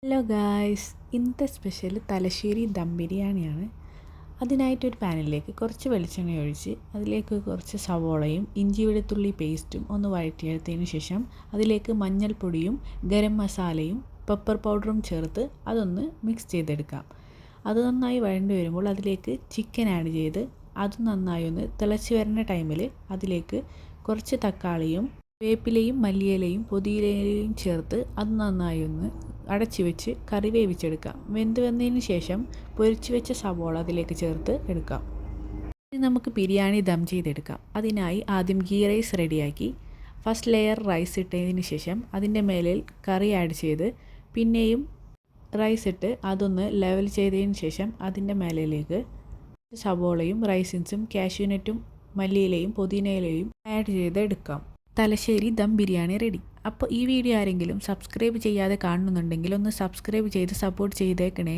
Hello guys, ഇന്നത്തെ special Thalassery dum ബിരിയാണിയാണ്. അതിനായിട്ടൊരു പാനിലേക്ക് കുറച്ച് വെളിച്ചെണ്ണ ഒഴിച്ച് അതിലേക്ക് കുറച്ച് സവോളയും ഇഞ്ചി വെളുത്തുള്ളി പേസ്റ്റും ഒന്ന് വഴറ്റിയെടുത്തതിന് ശേഷം അതിലേക്ക് മഞ്ഞൾപ്പൊടിയും ഗരം മസാലയും പെപ്പർ പൗഡറും ചേർത്ത് അതൊന്ന് മിക്സ് ചെയ്തെടുക്കാം. അത് നന്നായി വഴണ്ടി വരുമ്പോൾ അതിലേക്ക് ചിക്കൻ ആഡ് ചെയ്ത് അത് നന്നായി ഒന്ന് തിളച്ച് വരുന്ന ടൈമിൽ അതിലേക്ക് കുറച്ച് തക്കാളിയും വേപ്പിലയും മല്ലിയിലയും പുതിയിലയും ചേർത്ത് അത് നന്നായി ഒന്ന് അടച്ചു വെച്ച് കറി വേവിച്ചെടുക്കാം. വെന്ത് വന്നതിന് ശേഷം പൊരിച്ചു വെച്ച സവോള അതിലേക്ക് ചേർത്ത് എടുക്കാം. ഇനി നമുക്ക് ബിരിയാണി ദം ചെയ്തെടുക്കാം. അതിനായി ആദ്യം ഗീ റൈസ് റെഡിയാക്കി ഫസ്റ്റ് ലെയർ റൈസ് ഇട്ടതിന് ശേഷം അതിൻ്റെ മേലിൽ കറി ആഡ് ചെയ്ത് പിന്നെയും റൈസ് ഇട്ട് അതൊന്ന് ലെവൽ ചെയ്തതിന് ശേഷം അതിൻ്റെ മേലിലേക്ക് സവോളയും റൈസിൻസും കാഷ്യൂനട്ടും മല്ലിയിലയും പുതിനയിലയും ആഡ് ചെയ്ത് എടുക്കാം. തലശ്ശേരി ദം ബിരിയാണി റെഡി. അപ്പോൾ ഈ വീഡിയോ ആരെങ്കിലും സബ്സ്ക്രൈബ് ചെയ്യാതെ കാണുന്നുണ്ടെങ്കിൽ ഒന്ന് സബ്സ്ക്രൈബ് ചെയ്ത് സപ്പോർട്ട് ചെയ്തേക്കണേ.